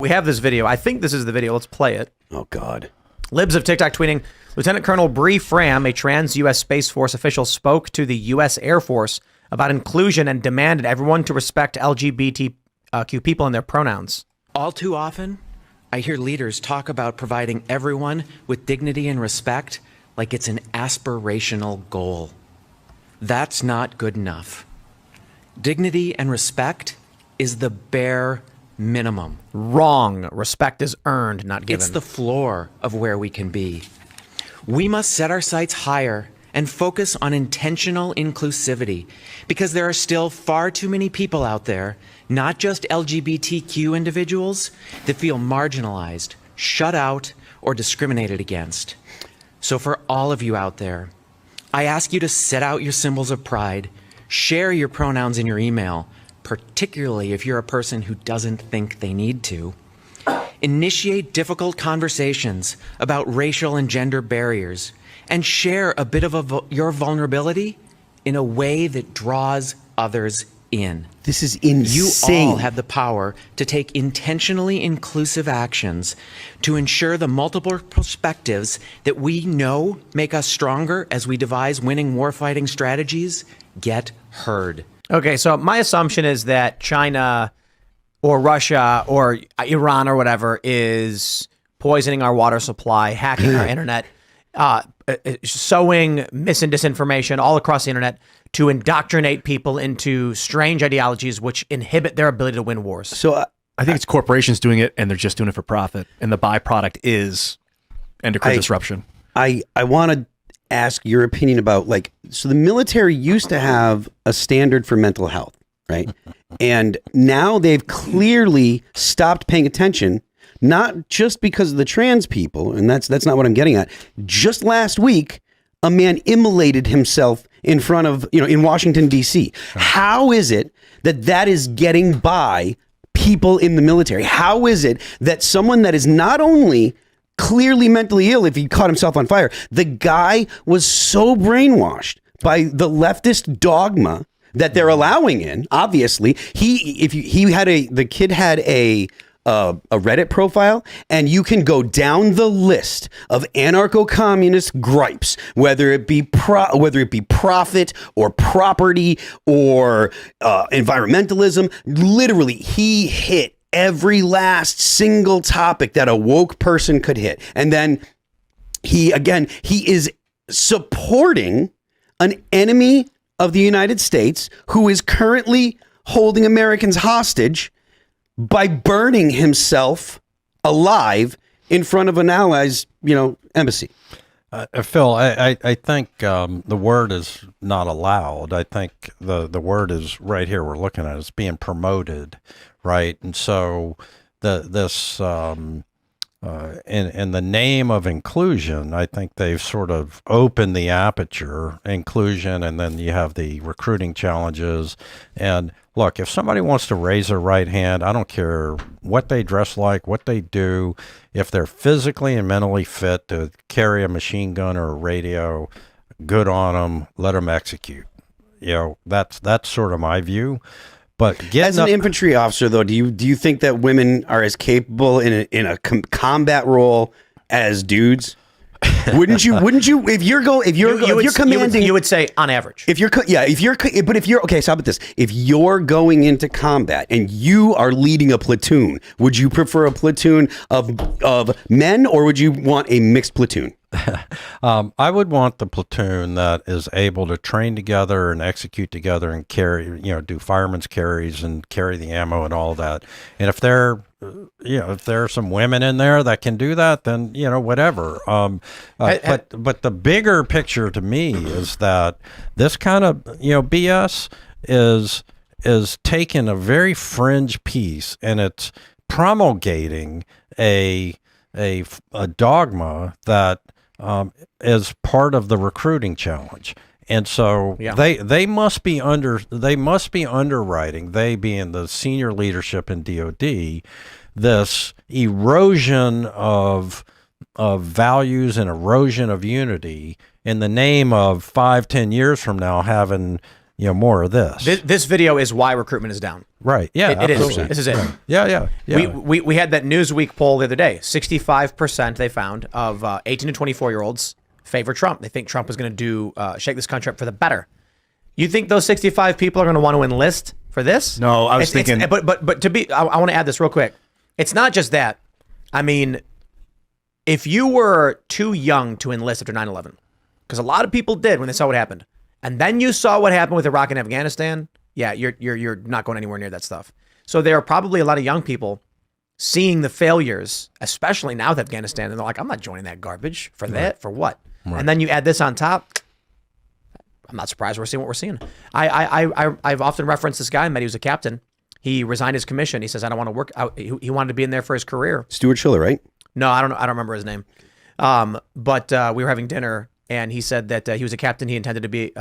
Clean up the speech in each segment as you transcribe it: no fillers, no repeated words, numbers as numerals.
We have this video. I think this is the video. Let's play it. Oh, God. Libs of TikTok tweeting, Lieutenant Colonel Bree Fram, a trans U.S. Space Force official, spoke to the U.S. Air Force about inclusion and demanded everyone to respect LGBTQ people and their pronouns. All too often, I hear leaders talk about providing everyone with dignity and respect like it's an aspirational goal. That's not good enough. Dignity and respect is the bare minimum. Wrong. Respect is earned, not given. It's the floor of where we can be. We must set our sights higher and focus on intentional inclusivity because there are still far too many people out there, not just LGBTQ individuals, that feel marginalized, shut out, or discriminated against. So for all of you out there, I ask you to set out your symbols of pride, share your pronouns in your email, particularly if you're a person who doesn't think they need to. Initiate difficult conversations about racial and gender barriers and share a bit of your vulnerability in a way that draws others in. This is insane. You all have the power to take intentionally inclusive actions to ensure the multiple perspectives that we know make us stronger as we devise winning warfighting strategies get heard. Okay, so my assumption is that China or Russia or Iran or whatever is poisoning our water supply, hacking our internet, sowing mis and disinformation all across the internet to indoctrinate people into strange ideologies which inhibit their ability to win wars. So I think it's corporations doing it, and they're just doing it for profit, and the byproduct is endocrine disruption. I want to ask your opinion about, like, so the military used to have a standard for mental health, right? And now they've clearly stopped paying attention, not just because of the trans people, and that's not what I'm getting at. Just last week, a man immolated himself in front of, in Washington, D.C. How is it that is getting by people in the military? How is it that someone that is not only clearly mentally ill, if he caught himself on fire, the guy was so brainwashed by the leftist dogma that they're allowing in? Obviously, the kid had a Reddit profile, and you can go down the list of anarcho-communist gripes, whether it be profit or property or environmentalism. Literally, he hit every last single topic that a woke person could hit. And then he is supporting an enemy of the United States who is currently holding Americans hostage by burning himself alive in front of an ally's, embassy. Phil, I think the word is not allowed. I think the word is right here. We're looking at it. It's being promoted, right? And so this in the name of inclusion, I think they've sort of opened the aperture, inclusion, and then you have the recruiting challenges. And look, if somebody wants to raise their right hand, I don't care what they dress like, what they do. If they're physically and mentally fit to carry a machine gun or a radio, good on them, let them execute. That's sort of my view. But as an infantry officer, though, do you think that women are as capable in a combat role as dudes? Wouldn't you? If you're commanding, you would say on average. Okay, so how about this? If you're going into combat and you are leading a platoon, would you prefer a platoon of men, or would you want a mixed platoon? I would want the platoon that is able to train together and execute together and carry, do fireman's carries and carry the ammo and all that. And if there are some women in there that can do that, then, whatever. But the bigger picture to me is that this kind of, BS is taking a very fringe piece and it's promulgating a dogma that is part of the recruiting challenge. And so they must be underwriting, they being the senior leadership in DOD, this erosion of values and erosion of unity in the name of 5-10 years from now having more of this. This video is why recruitment is down. Right. Yeah. It is. absolutely. This is it. Yeah. We had that Newsweek poll the other day. 65% they found of 18 to 24 year olds favor Trump. They think Trump is going to do shake this country up for the better. You think those 65 people are going to want to enlist for this? No, I was thinking. But to be, I want to add this real quick. It's not just that. I mean, if you were too young to enlist after 9/11, because a lot of people did when they saw what happened, and then you saw what happened with Iraq and Afghanistan, yeah, you're not going anywhere near that stuff. So there are probably a lot of young people seeing the failures, especially now with Afghanistan, and they're like, I'm not joining that garbage for that, for what? Right. And then you add this on top. I'm not surprised we're seeing what we're seeing. I've often referenced this guy I met. He was a captain. He resigned his commission. He says, I don't want to work out. He wanted to be in there for his career. Stuart Schiller, right? No, I don't remember his name. But we were having dinner, and he said that he was a captain. He intended to be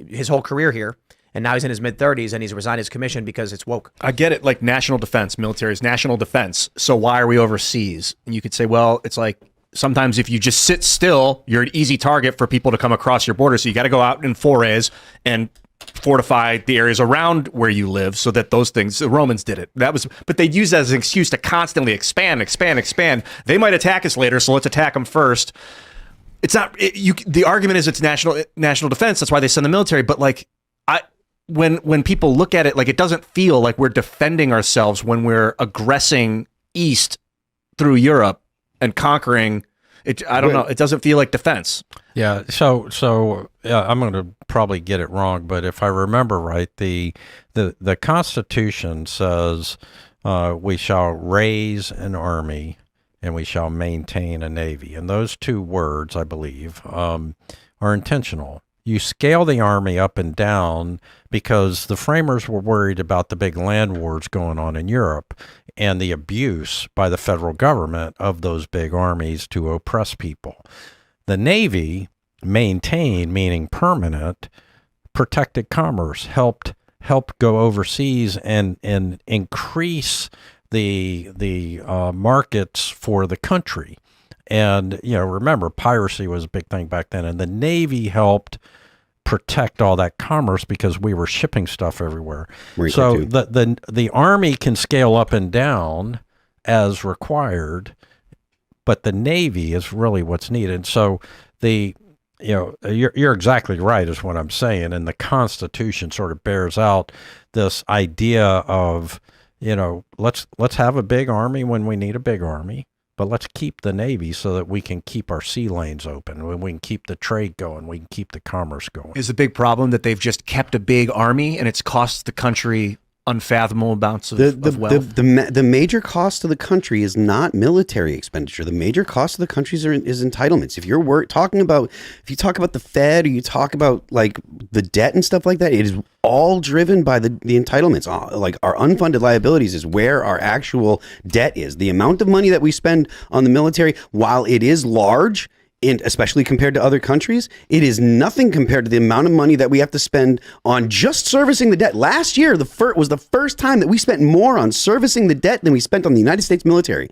his whole career here. And now he's in his mid-30s, and he's resigned his commission because it's woke. I get it, like national defense, military is national defense. So why are we overseas? And you could say, well, it's like sometimes if you just sit still, you're an easy target for people to come across your border. So you got to go out in forays and fortify the areas around where you live so that those things, the Romans did it. But they'd use that as an excuse to constantly expand. They might attack us later, so let's attack them first. It's not, the argument is it's national defense. That's why they send the military. But like, when people look at it, like it doesn't feel like we're defending ourselves when we're aggressing east through Europe and conquering it. I don't know. It doesn't feel like defense. Yeah. So I'm going to probably get it wrong, but if I remember right, the Constitution says we shall raise an army and we shall maintain a navy, and those two words, I believe, are intentional. You scale the army up and down because the framers were worried about the big land wars going on in Europe and the abuse by the federal government of those big armies to oppress people. The Navy maintained, meaning permanent, protected commerce, helped go overseas and increase the markets for the country. And, remember, piracy was a big thing back then. And the Navy helped protect all that commerce because we were shipping stuff everywhere. So the Army can scale up and down as required, but the Navy is really what's needed. So you're exactly right is what I'm saying. And the Constitution sort of bears out this idea of, let's have a big army when we need a big army. But let's keep the Navy so that we can keep our sea lanes open, we can keep the trade going, we can keep the commerce going. Is the big problem that they've just kept a big army and it's cost the country unfathomable amounts of wealth? The major cost of the country is not military expenditure. The major cost of the country is entitlements. If you talk about the Fed, or you talk about like the debt and stuff like that, it is all driven by the entitlements. Like our unfunded liabilities is where our actual debt is. The amount of money that we spend on the military, while it is large, and especially compared to other countries, it is nothing compared to the amount of money that we have to spend on just servicing the debt. Last year, was the first time that we spent more on servicing the debt than we spent on the United States military.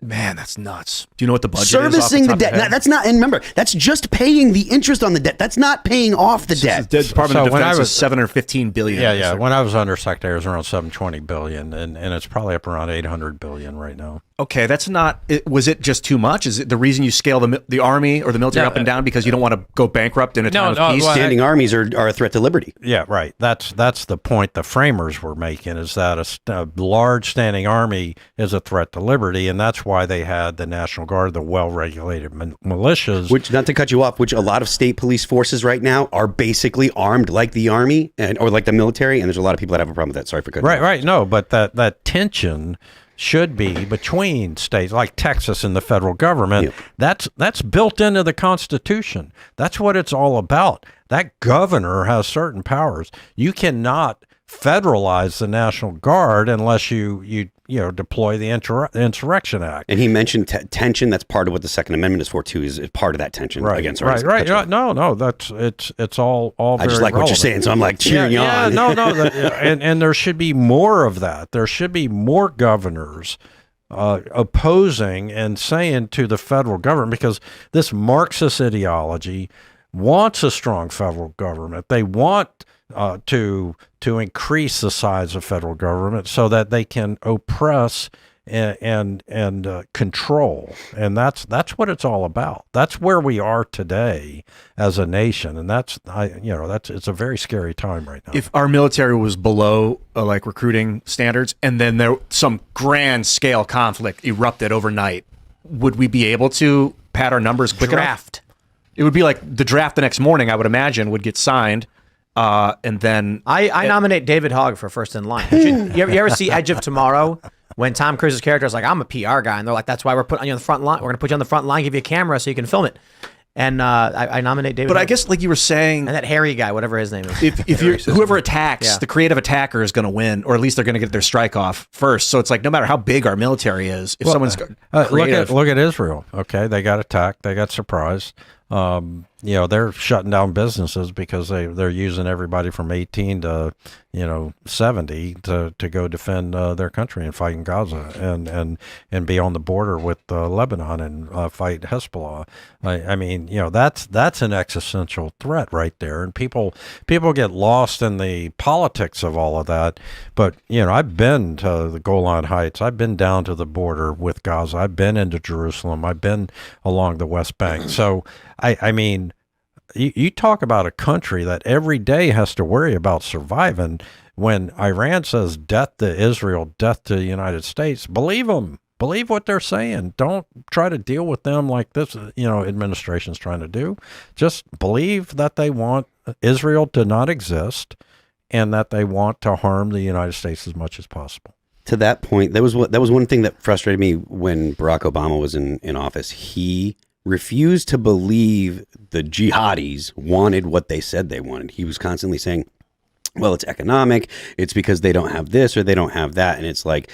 Man, that's nuts. Do you know what the budget is? Servicing the debt. That's not, and remember, that's just paying the interest on the debt. That's not paying off the debt. The Department of Defense is $715 billion. Yeah. When I was undersecretary, it was around $720 billion, and it's probably up around $800 billion right now. Okay, that's not. Was it just too much? Is it the reason you scale the army or the military up and down because you don't want to go bankrupt in a time of peace? Standing armies are a threat to liberty. Yeah, right. That's the point the framers were making, is that a large standing army is a threat to liberty, and that's why they had the National Guard, the well-regulated militias. Which, not to cut you off, which a lot of state police forces right now are basically armed like the army or like the military, and there's a lot of people that have a problem with that. Sorry for cutting you off. Right. No, but that tension should be between states like Texas and the federal government. Yeah. That's built into the Constitution. That's what it's all about. That governor has certain powers. You cannot federalize the National Guard unless you deploy the Insurrection Act. And he mentioned tension. That's part of what the Second Amendment is for too. Is part of that tension against right. No, that's it's all. I just like relevant. What you're saying, so I'm like cheering on. And there should be more of that. There should be more governors opposing and saying to the federal government, because this Marxist ideology wants a strong federal government. They want to increase the size of federal government so that they can oppress and control, and that's what it's all about. That's where we are today as a nation, and it's a very scary time right now. If our military was below like recruiting standards, and then there some grand scale conflict erupted overnight, would we be able to pad our numbers quick enough? It would be like the draft the next morning, I would imagine, would get signed. And then I nominate David Hogg for first in line. You ever see Edge of Tomorrow when Tom Cruise's character is like, I'm a PR guy, and they're like, that's why we're putting you on the front line. We're going to put you on the front line, give you a camera so you can film it. And I nominate David. But Hogg. I guess like you were saying, and that hairy guy, whatever his name is. if you're whoever attacks, Yeah. the creative attacker is going to win, or at least they're going to get their strike off first. So it's like no matter how big our military is, if someone's creative, look at Israel. Okay, they got attacked, they got surprised. They're shutting down businesses because they're using everybody from 18 to 70 to go defend their country and fight in Gaza and be on the border with Lebanon and fight Hezbollah. I mean, that's an existential threat right there, and people get lost in the politics of all of that. But I've been to the Golan Heights, I've been down to the border with Gaza, I've been into Jerusalem, I've been along the West Bank. So I mean, you talk about a country that every day has to worry about surviving. When Iran says death to Israel, death to the United States, believe them. Believe what they're saying. Don't try to deal with them like this, administration's trying to do. Just believe that they want Israel to not exist and that they want to harm the United States as much as possible. To that point, that was one thing that frustrated me when Barack Obama was in office. He refused to believe the jihadis wanted what they said they wanted. He was constantly saying, well, it's economic, it's because they don't have this or they don't have that. And it's like,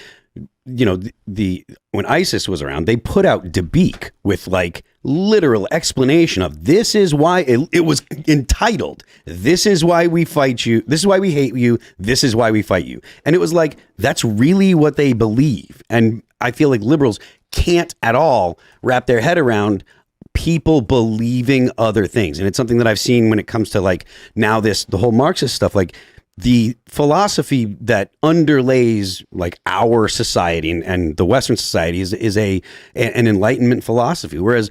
when ISIS was around, they put out Dabiq with like literal explanation of this is why it was entitled, this is why we fight you, this is why we hate you, this is why we fight you. And it was like, that's really what they believe. And I feel like liberals can't at all wrap their head around people believing other things. And it's something that I've seen when it comes to like now the whole Marxist stuff, like the philosophy that underlays like our society and the Western society is an Enlightenment philosophy. Whereas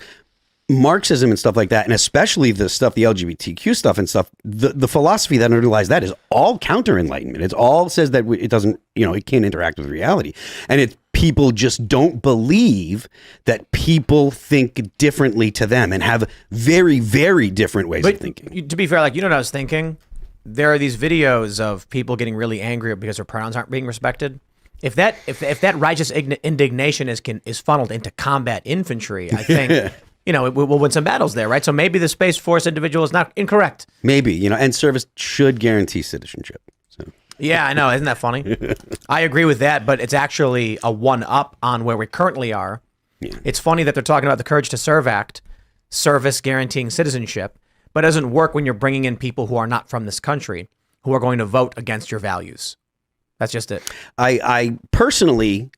Marxism and stuff like that, and especially the LGBTQ stuff and stuff, the philosophy that underlies that is all counter Enlightenment. It all says that it doesn't, it can't interact with reality. And people just don't believe that people think differently to them and have very, very different ways of thinking. To be fair, like, what I was thinking? There are these videos of people getting really angry because their pronouns aren't being respected. If that righteous indignation is funneled into combat infantry, I think we'll win some battles there, right? So maybe the Space Force individual is not incorrect. Maybe, and service should guarantee citizenship. So. Yeah, I know. Isn't that funny? I agree with that, but it's actually a one-up on where we currently are. Yeah. It's funny that they're talking about the Courage to Serve Act, service guaranteeing citizenship, but it doesn't work when you're bringing in people who are not from this country, who are going to vote against your values. That's just it. I personally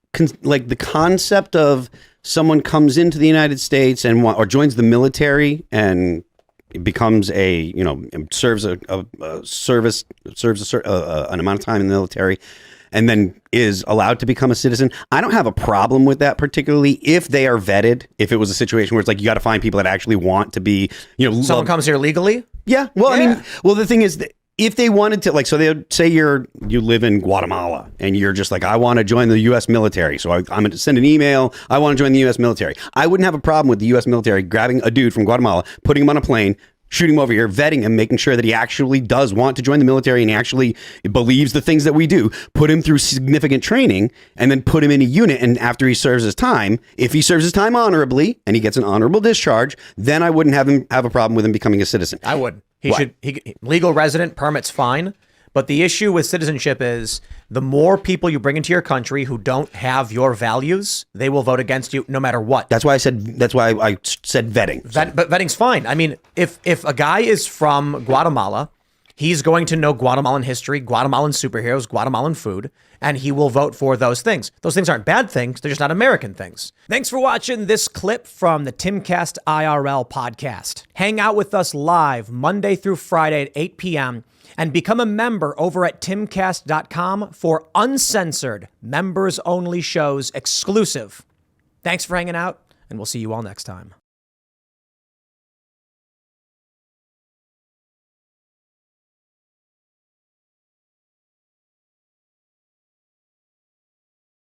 like the concept of someone comes into the United States or joins the military and becomes serves an amount of time in the military and then is allowed to become a citizen. I don't have a problem with that, particularly if they are vetted. If it was a situation where it's like you got to find people that actually want to be, someone comes here legally. Yeah. Well, yeah. I mean, the thing is that if they wanted to, like, so they say you live in Guatemala and you're just like, I want to join the U.S. military. So I'm going to send an email. I want to join the U.S. military. I wouldn't have a problem with the U.S. military grabbing a dude from Guatemala, putting him on a plane, shooting him over here, vetting him, making sure that he actually does want to join the military and he actually believes the things that we do, put him through significant training, and then put him in a unit. And after he serves his time, if he serves his time honorably and he gets an honorable discharge, then I wouldn't have a problem with him becoming a citizen. I would. Legal resident permit's fine. But the issue with citizenship is the more people you bring into your country who don't have your values, they will vote against you no matter what. That's why I said vetting. But vetting's fine. I mean, if a guy is from Guatemala, He's going to know Guatemalan history, Guatemalan superheroes, Guatemalan food, and he will vote for those things. Those things aren't bad things. They're just not American things. Thanks for watching this clip from the Timcast IRL podcast. Hang out with us live Monday through Friday at 8 p.m. and become a member over at timcast.com for uncensored, members-only shows exclusive. Thanks for hanging out, and we'll see you all next time.